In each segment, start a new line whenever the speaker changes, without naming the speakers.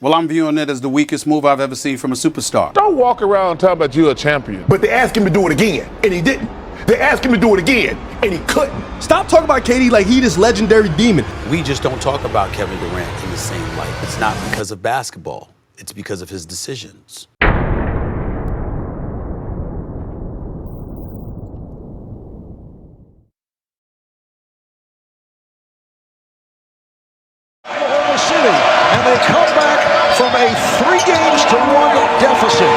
Well, I'm viewing it as the weakest move I've ever seen from a superstar.
Don't walk around talking about you a champion.
But they asked him to do it again, and he didn't. They asked him to do it again, and he couldn't.
Stop talking about KD like he this legendary demon.
We just don't talk about Kevin Durant in the same light. It's not because of basketball. It's because of his decisions.
Oklahoma City, and they come back from a 3-1 deficit.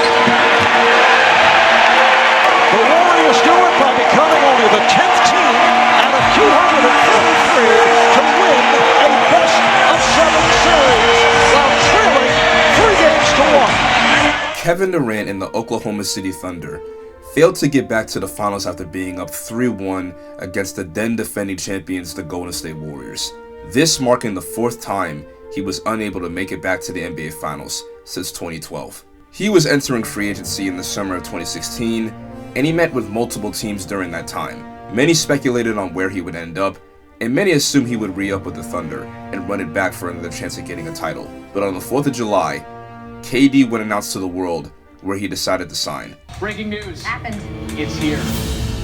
The Warriors do it by becoming only the 10th team out of 233 to win a best-of-7 series while trailing 3-1.
Kevin Durant and the Oklahoma City Thunder failed to get back to the finals after being up 3-1 against the then defending champions, the Golden State Warriors. This marking the 4th time he was unable to make it back to the NBA Finals since 2012. He was entering free agency in the summer of 2016, and he met with multiple teams during that time. Many speculated on where he would end up, and many assumed he would re-up with the Thunder and run it back for another chance at getting a title. But on the 4th of July, KD would announce to the world where he decided to sign.
Breaking news. Happened. It's here.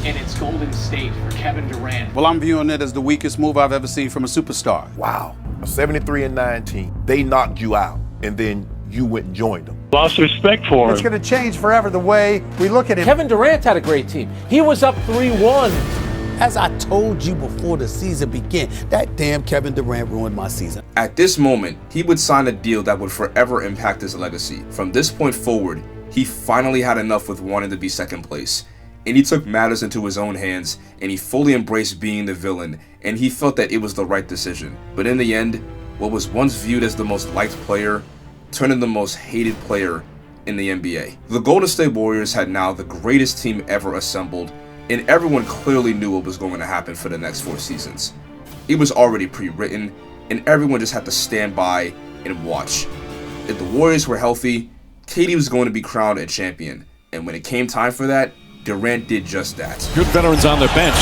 And it's Golden State for Kevin Durant.
Well, I'm viewing it as the weakest move I've ever seen from a superstar.
Wow, a 73-9 team. They knocked you out, and then you went and joined them.
Lost respect for him.
It's going to change forever the way we look at him.
Kevin Durant had a great team. He was up 3-1.
As I told you before the season began, that damn Kevin Durant ruined my season.
At this moment, he would sign a deal that would forever impact his legacy. From this point forward, he finally had enough with wanting to be second place. And he took matters into his own hands, and he fully embraced being the villain, and he felt that it was the right decision. But in the end, what was once viewed as the most liked player turned into the most hated player in the NBA. The Golden State Warriors had now the greatest team ever assembled, and everyone clearly knew what was going to happen for the next 4 seasons. It was already pre-written, and everyone just had to stand by and watch. If the Warriors were healthy, KD was going to be crowned a champion, and when it came time for that, Durant did just that.
Good veterans on their bench.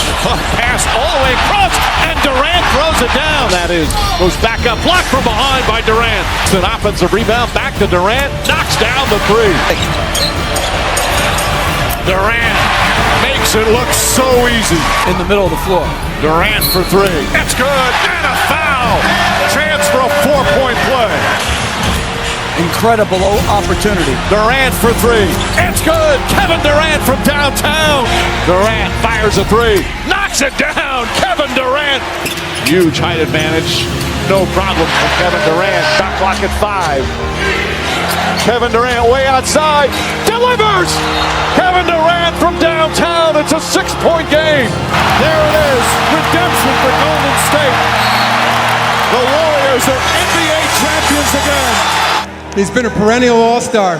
Pass all the way across, and Durant throws it down. That is, goes back up, blocked from behind by Durant. It's an offensive rebound, back to Durant, knocks down the 3. Durant makes it look so easy.
In the middle of the floor.
Durant for 3. That's good, and a foul. Chance for a 4-point play.
Incredible opportunity.
Durant for 3. It's good. Kevin Durant from downtown. Durant fires a 3. Knocks it down. Kevin Durant. Huge height advantage. No problem for Kevin Durant. Shot clock at 5. Kevin Durant way outside. Delivers. Kevin Durant from downtown. It's a 6-point game. There it is. Redemption for Golden State. The Warriors are NBA champions again.
He's been a perennial all-star.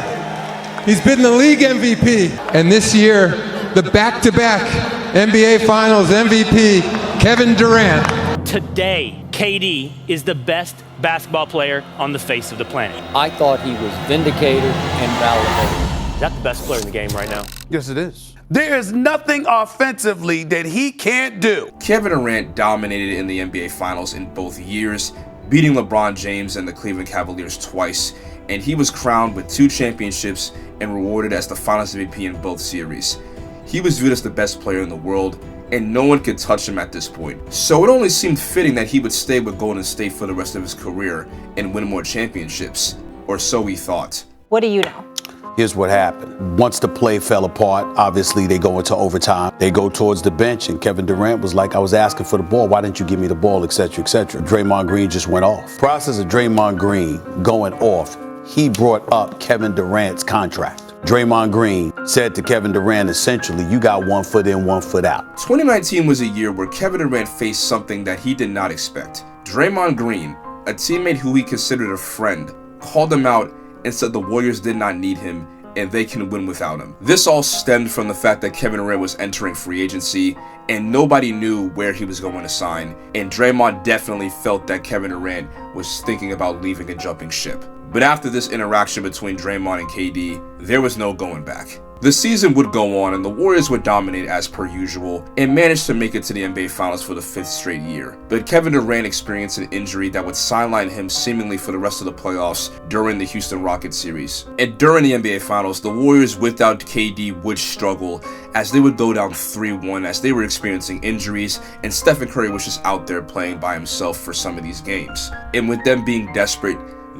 He's been the league MVP. And this year, the back-to-back NBA Finals MVP, Kevin Durant.
Today, KD is the best basketball player on the face of the planet.
I thought he was vindicated and validated.
Is that the best player in the game right now?
Yes, it is. There is nothing offensively that he can't do.
Kevin Durant dominated in the NBA Finals in both years, beating LeBron James and the Cleveland Cavaliers twice, and he was crowned with 2 championships and rewarded as the Finals MVP in both series. He was viewed as the best player in the world, and no one could touch him at this point. So it only seemed fitting that he would stay with Golden State for the rest of his career and win more championships, or so he thought.
What do you know?
Here's what happened. Once the play fell apart, obviously they go into overtime. They go towards the bench, and Kevin Durant was like, I was asking for the ball. Why didn't you give me the ball, et cetera, et cetera. Draymond Green just went off. Process of Draymond Green going off, he brought up Kevin Durant's contract. Draymond Green said to Kevin Durant, essentially, you got 1 foot in, 1 foot out.
2019 was a year where Kevin Durant faced something that he did not expect. Draymond Green, a teammate who he considered a friend, called him out and said the Warriors did not need him and they can win without him. This all stemmed from the fact that Kevin Durant was entering free agency and nobody knew where he was going to sign, and Draymond definitely felt that Kevin Durant was thinking about leaving and jumping ship. But after this interaction between Draymond and KD, there was no going back. The season would go on and the Warriors would dominate as per usual and manage to make it to the NBA Finals for the 5th straight year. But Kevin Durant experienced an injury that would sideline him seemingly for the rest of the playoffs during the Houston Rockets series. And during the NBA Finals, the Warriors without KD would struggle as they would go down 3-1 as they were experiencing injuries and Stephen Curry was just out there playing by himself for some of these games. And with them being desperate,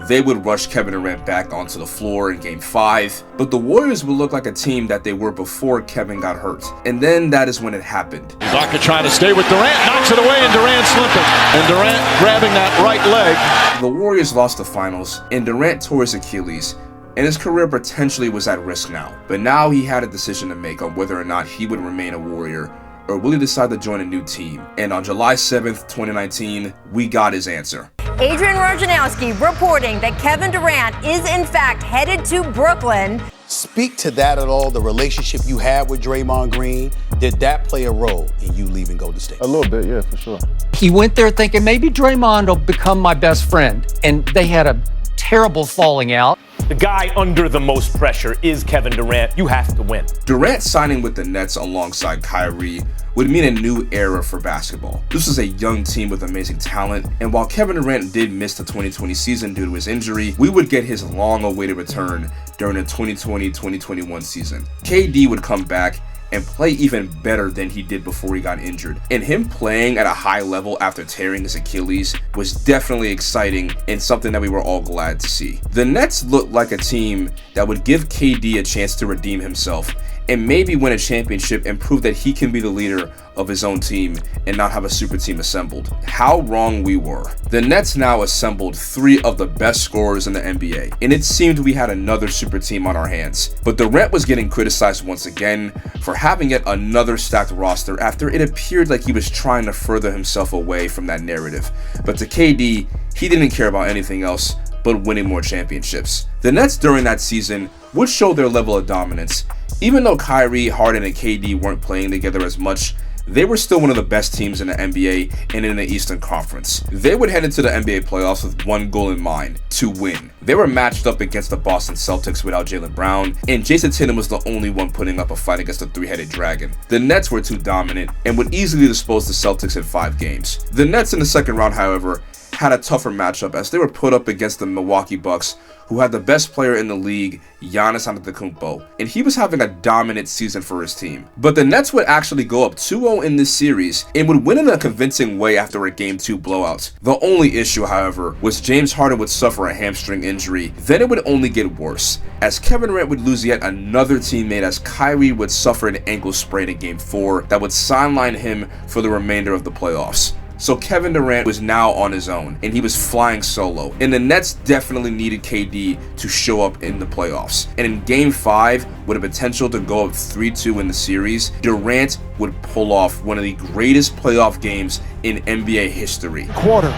they would rush Kevin Durant back onto the floor in Game 5, but the Warriors would look like a team that they were before Kevin got hurt. And then that is when it happened.
Ibaka trying to stay with Durant, knocks it away, and Durant slipping. And Durant grabbing that right leg.
The Warriors lost the finals, and Durant tore his Achilles, and his career potentially was at risk now. But now he had a decision to make on whether or not he would remain a Warrior, or will he decide to join a new team? And on July 7th, 2019, we got his answer.
Adrian Wojnarowski reporting that Kevin Durant is in fact headed to Brooklyn.
Speak to that at all, the relationship you had with Draymond Green. Did that play a role in you leaving Golden State?
A little bit, yeah, for sure.
He went there thinking maybe Draymond will become my best friend, and they had a terrible falling out.
The guy under the most pressure is Kevin Durant. You have to win.
Durant signing with the Nets alongside Kyrie would mean a new era for basketball. This was a young team with amazing talent, and while Kevin Durant did miss the 2020 season due to his injury, we would get his long-awaited return during the 2020-2021 season. KD would come back and play even better than he did before he got injured. And him playing at a high level after tearing his Achilles was definitely exciting and something that we were all glad to see. The Nets looked like a team that would give KD a chance to redeem himself and maybe win a championship and prove that he can be the leader of his own team and not have a super team assembled. How wrong we were. The Nets now assembled 3 of the best scorers in the NBA, and it seemed we had another super team on our hands. But Durant was getting criticized once again for having yet another stacked roster after it appeared like he was trying to further himself away from that narrative. But to KD, he didn't care about anything else but winning more championships. The Nets during that season would show their level of dominance. Even though Kyrie, Harden, and KD weren't playing together as much, they were still one of the best teams in the NBA and in the Eastern Conference. They would head into the NBA playoffs with one goal in mind: to win. They were matched up against the Boston Celtics without Jaylen Brown, and Jason Tatum was the only one putting up a fight against the three-headed dragon. The Nets were too dominant and would easily dispose the Celtics in 5 games. The Nets in the second round, however, had a tougher matchup as they were put up against the Milwaukee Bucks, who had the best player in the league, Giannis Antetokounmpo, and he was having a dominant season for his team. But the Nets would actually go up 2-0 in this series and would win in a convincing way after a Game 2 blowout. The only issue, however, was James Harden would suffer a hamstring injury. Then it would only get worse, as Kevin Durant would lose yet another teammate as Kyrie would suffer an ankle sprain in Game 4 that would sideline him for the remainder of the playoffs. So Kevin Durant was now on his own, and he was flying solo. And the Nets definitely needed KD to show up in the playoffs. And in Game 5, with a potential to go up 3-2 in the series, Durant would pull off one of the greatest playoff games in NBA history.
Quarter.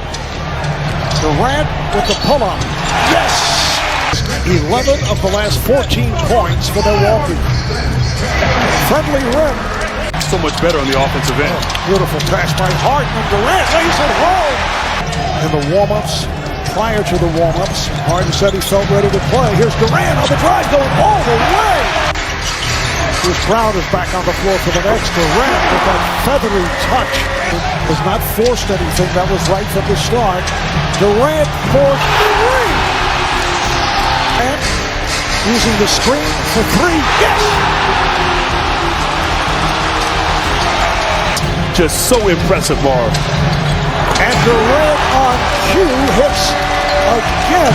Durant with the pull-up. Yes! 11 of the last 14 points for Milwaukee. Friendly rim.
So much better on the offensive end.
Beautiful pass by Harden, and Durant lays it home. In the warm-ups, prior to the warm-ups, Harden said he felt ready to play. Here's Durant on the drive going all the way. Bruce Brown is back on the floor for the Nets. Durant with that feathery touch has not forced anything. That was right from the start. Durant for 3. And using the screen for 3. Yes!
Just so impressive, Marv.
And Durant on cue hits again.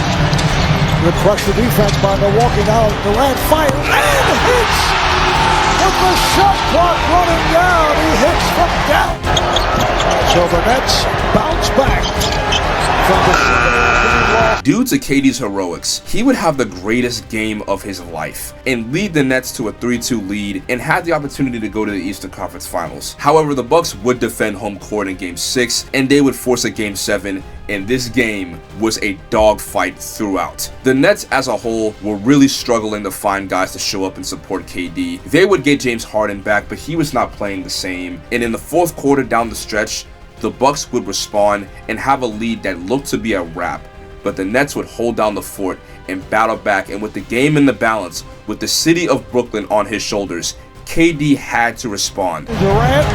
Good crush the defense by Milwaukee. Now Durant fires and hits. With the shot clock running down, he hits from down. So the Nets bounce back from the
Due to KD's heroics, he would have the greatest game of his life and lead the Nets to a 3-2 lead and had the opportunity to go to the Eastern Conference Finals. However, the Bucks would defend home court in Game 6 and they would force a Game 7, and this game was a dogfight throughout. The Nets as a whole were really struggling to find guys to show up and support KD. They would get James Harden back, but he was not playing the same. And in the fourth quarter down the stretch, the Bucks would respond and have a lead that looked to be a wrap. but the Nets would hold down the fort and battle back, and with the game in the balance, with the city of Brooklyn on his shoulders, KD had to respond.
Durant,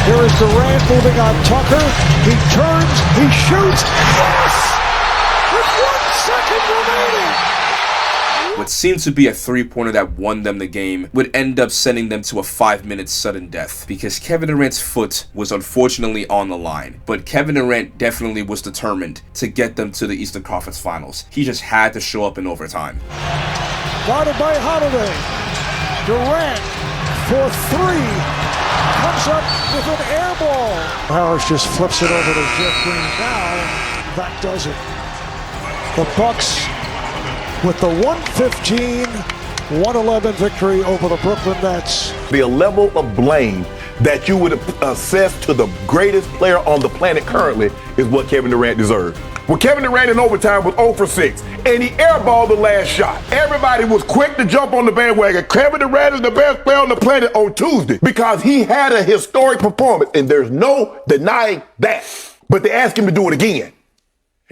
here is Durant moving on Tucker. He turns, he shoots. Yes! With 1 second remaining.
What seemed to be a three-pointer that won them the game would end up sending them to a 5-minute sudden death, because Kevin Durant's foot was unfortunately on the line. But Kevin Durant definitely was determined to get them to the Eastern Conference Finals. He just had to show up in overtime.
Guarded by Holiday. Durant for three. Comes up with an air ball. Harris just flips it over to Jeff Green. Now that does it. The Bucks with the 115-111 victory over the Brooklyn Nets.
The level of blame that you would assess to the greatest player on the planet currently is what Kevin Durant deserved. Well, Kevin Durant in overtime was 0 for 6, and he airballed the last shot. Everybody was quick to jump on the bandwagon. Kevin Durant is the best player on the planet on Tuesday because he had a historic performance, and there's no denying that. But they asked him to do it again,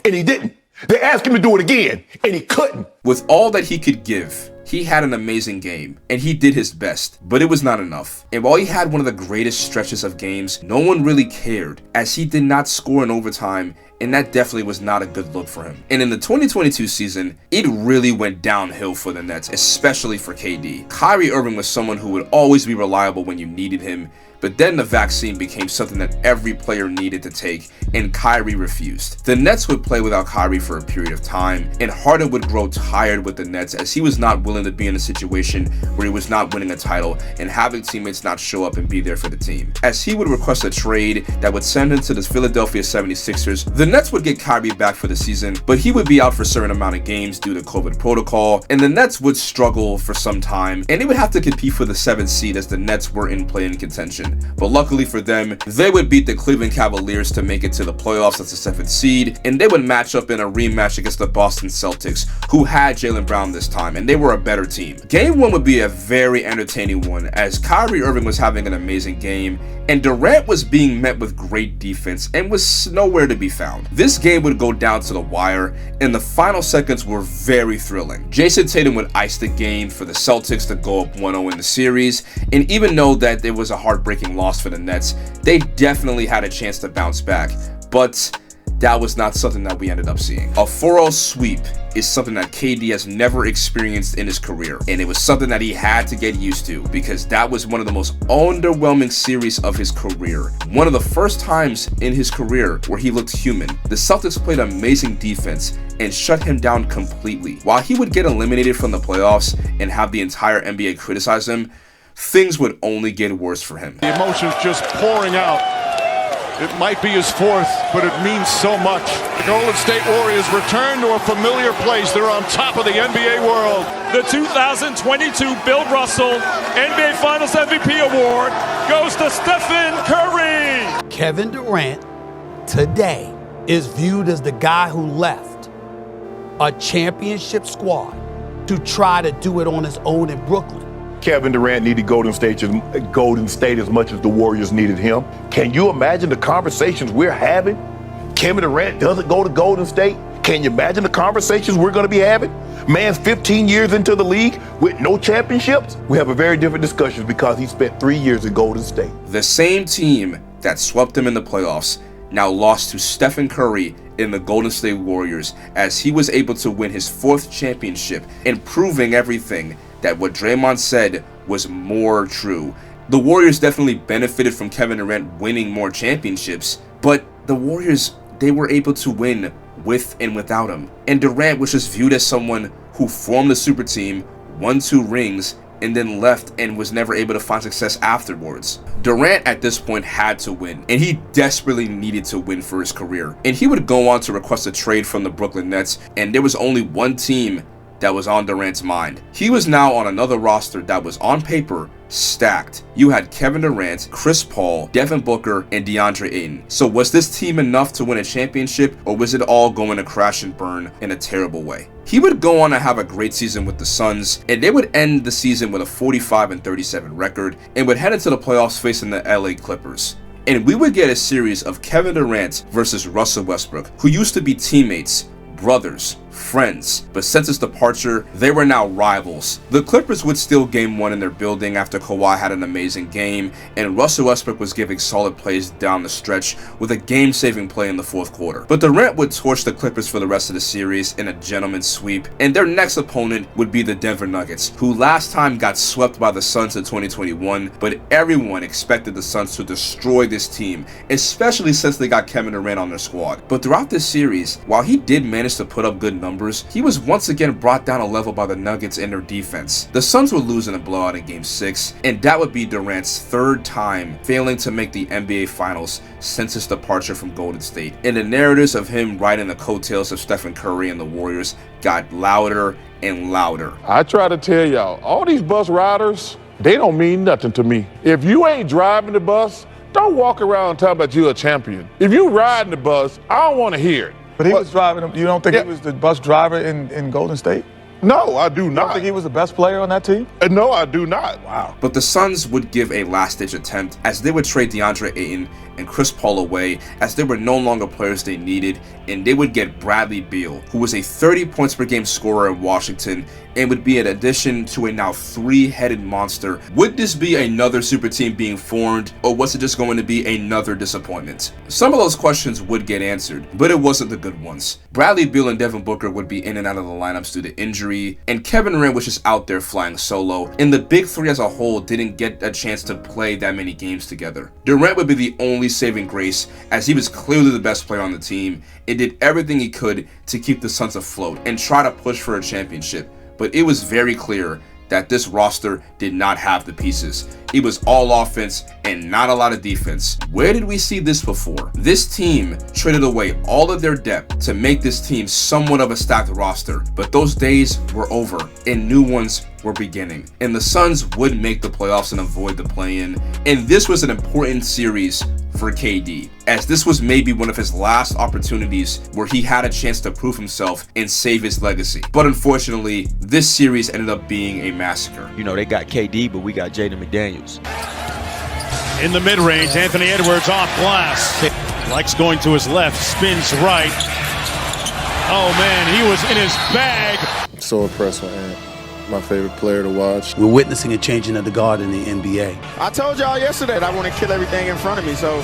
and he didn't. They asked him to do it again, and he couldn't.
With all that he could give, he had an amazing game, and he did his best, but it was not enough. And while he had one of the greatest stretches of games, no one really cared, as he did not score in overtime, and that definitely was not a good look for him. And in the 2022 season, it really went downhill for the Nets, especially for KD. Kyrie Irving was someone who would always be reliable when you needed him, but then the vaccine became something that every player needed to take, and Kyrie refused. The Nets would play without Kyrie for a period of time, and Harden would grow tired with the Nets as he was not willing to be in a situation where he was not winning a title and having teammates not show up and be there for the team. As he would request a trade that would send him to the Philadelphia 76ers, the Nets would get Kyrie back for the season, but he would be out for a certain amount of games due to COVID protocol, and the Nets would struggle for some time, and they would have to compete for the 7th seed as the Nets were in play-in contention. But luckily for them, they would beat the Cleveland Cavaliers to make it to the playoffs as the 7th seed, and they would match up in a rematch against the Boston Celtics, who had Jaylen Brown this time, and they were a better team. Game 1 would be a very entertaining one, as Kyrie Irving was having an amazing game, and Durant was being met with great defense and was nowhere to be found. This game would go down to the wire, and the final seconds were very thrilling. Jason Tatum would ice the game for the Celtics to go up 1-0 in the series, and even though that it was a heartbreaking loss for the Nets, they definitely had a chance to bounce back, but that was not something that we ended up seeing. A 4-0 sweep is something that KD has never experienced in his career, and it was something that he had to get used to because that was one of the most underwhelming series of his career. One of the first times in his career where he looked human. The Celtics played amazing defense and shut him down completely. While he would get eliminated from the playoffs and have the entire NBA criticize him, things would only get worse for him.
The emotions just pouring out. It might be his 4th, but it means so much. The Golden State Warriors return to a familiar place. They're on top of the NBA world.
The 2022 Bill Russell NBA Finals MVP award goes to Stephen Curry.
Kevin Durant today is viewed as the guy who left a championship squad to try to do it on his own in Brooklyn.
Kevin Durant needed Golden State as much as the Warriors needed him. Can you imagine the conversations we're having? Kevin Durant doesn't go to Golden State. Can you imagine the conversations we're going to be having? Man's 15 years into the league with no championships. We have a very different discussion because he spent 3 years in Golden State.
The same team that swept him in the playoffs now lost to Stephen Curry in the Golden State Warriors as he was able to win his 4th championship and proving everything that what Draymond said was more true. The Warriors definitely benefited from Kevin Durant winning more championships, but the Warriors, they were able to win with and without him. And Durant was just viewed as someone who formed the super team, won 2 rings, and then left and was never able to find success afterwards. Durant at this point had to win, and he desperately needed to win for his career. And he would go on to request a trade from the Brooklyn Nets, and there was only one team that was on Durant's mind. He was now on another roster that was on paper stacked. You had Kevin Durant, Chris Paul, Devin Booker, and DeAndre Ayton. So was this team enough to win a championship, or was it all going to crash and burn in a terrible way? He would go on to have a great season with the Suns, and they would end the season with a 45-37 record and would head into the playoffs facing the LA Clippers. And we would get a series of Kevin Durant versus Russell Westbrook, who used to be teammates, brothers, friends, but since his departure, they were now rivals. The Clippers would steal Game 1 in their building after Kawhi had an amazing game, and Russell Westbrook was giving solid plays down the stretch with a game-saving play in the fourth quarter. But Durant would torch the Clippers for the rest of the series in a gentleman's sweep, and their next opponent would be the Denver Nuggets, who last time got swept by the Suns in 2021, but everyone expected the Suns to destroy this team, especially since they got Kevin Durant on their squad. But throughout this series, while he did manage to put up good numbers, he was once again brought down a level by the Nuggets and their defense. The Suns would lose in a blowout in Game 6, and that would be Durant's third time failing to make the NBA Finals since his departure from Golden State. And the narratives of him riding the coattails of Stephen Curry and the Warriors got louder and louder.
I try to tell y'all, all these bus riders, they don't mean nothing to me. If you ain't driving the bus, don't walk around talking about you a champion. If you riding the bus, I don't want to hear it.
But he was driving. You don't think he was the bus driver in Golden State?
No, I do not.
You don't think he was the best player on that team?
No, I do not.
Wow.
But the Suns would give a last-ditch attempt as they would trade DeAndre Ayton and Chris Paul away as they were no longer players they needed, and they would get Bradley Beal, who was a 30 points per game scorer in Washington and would be an addition to a now three-headed monster. Would this be another super team being formed, or was it just going to be another disappointment? Some of those questions would get answered, but it wasn't the good ones. Bradley Beal and Devin Booker would be in and out of the lineups due to injury, and Kevin Durant was just out there flying solo, and the big three as a whole didn't get a chance to play that many games together. Durant would be the only saving grace, as he was clearly the best player on the team and did everything he could to keep the Suns afloat and try to push for a championship. But it was very clear that this roster did not have the pieces. It was all offense and not a lot of defense. Where did we see this before? This team traded away all of their depth to make this team somewhat of a stacked roster, but those days were over and new ones were beginning. And the Suns would make the playoffs and avoid the play-in. And this was an important series for KD, as this was maybe one of his last opportunities where he had a chance to prove himself and save his legacy. But unfortunately, this series ended up being a massacre.
You know, they got KD, but we got Jaden McDaniels.
In the mid-range, Anthony Edwards off glass. Likes going to his left, spins right. Oh man, he was in his bag.
So impressed with Ant. My favorite player to watch.
We're witnessing a changing of the guard in the NBA.
I told y'all yesterday that I want to kill everything in front of me. So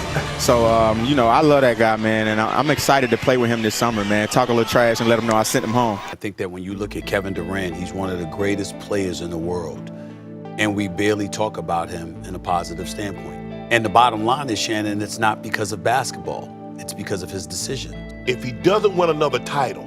you know, I love that guy, man, and I'm excited to play with him this summer, man. Talk a little trash and let him know I sent him home.
I think that when you look at Kevin Durant, he's one of the greatest players in the world, and we barely talk about him in a positive standpoint. And the bottom line is, Shannon, it's not because of basketball. It's because of his decision.
If he doesn't win another title,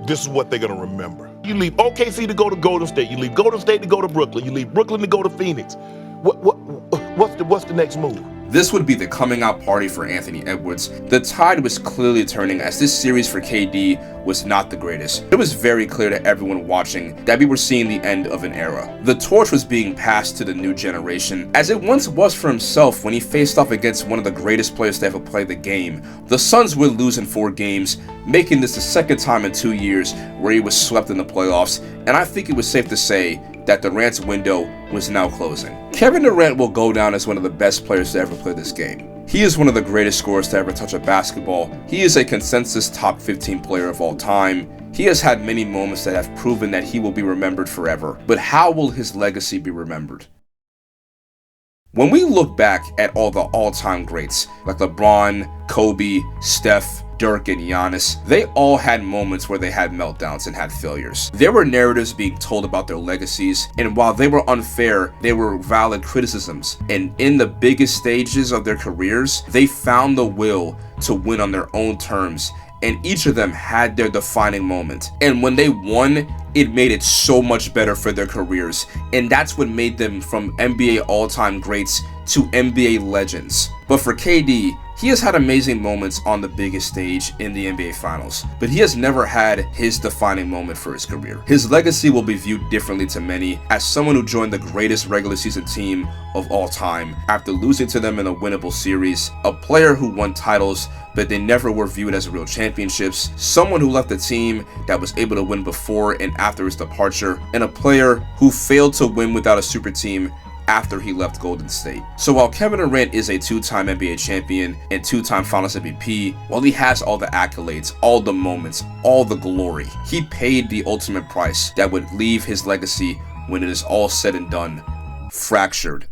this is what they're going to remember. You leave OKC to go to Golden State. You leave Golden State to go to Brooklyn. You leave Brooklyn to go to Phoenix. What's the next move?
This would be the coming out party for Anthony Edwards. The tide was clearly turning as this series for KD was not the greatest. It was very clear to everyone watching that we were seeing the end of an era. The torch was being passed to the new generation, as it once was for himself when he faced off against one of the greatest players to ever play the game. The Suns would lose in 4 games, making this the second time in 2 years where he was swept in the playoffs, and I think it was safe to say that Durant's window was now closing. Kevin Durant will go down as one of the best players to ever play this game. He is one of the greatest scorers to ever touch a basketball. He is a consensus top 15 player of all time. He has had many moments that have proven that he will be remembered forever. But how will his legacy be remembered? When we look back at all the all-time greats, like LeBron, Kobe, Steph, Dirk and Giannis, they all had moments where they had meltdowns and had failures. There were narratives being told about their legacies, and while they were unfair, they were valid criticisms. And in the biggest stages of their careers, they found the will to win on their own terms, and each of them had their defining moment. And when they won, it made it so much better for their careers. And that's what made them from NBA all-time greats to NBA legends. But for KD, he has had amazing moments on the biggest stage in the NBA Finals, but he has never had his defining moment for his career. His legacy will be viewed differently to many as someone who joined the greatest regular season team of all time after losing to them in a winnable series, a player who won titles but they never were viewed as real championships, someone who left a team that was able to win before and after his departure, and a player who failed to win without a super team after he left Golden State. So while Kevin Durant is a 2-time NBA champion and 2-time Finals MVP, while he has all the accolades, all the moments, all the glory, he paid the ultimate price that would leave his legacy, when it is all said and done, fractured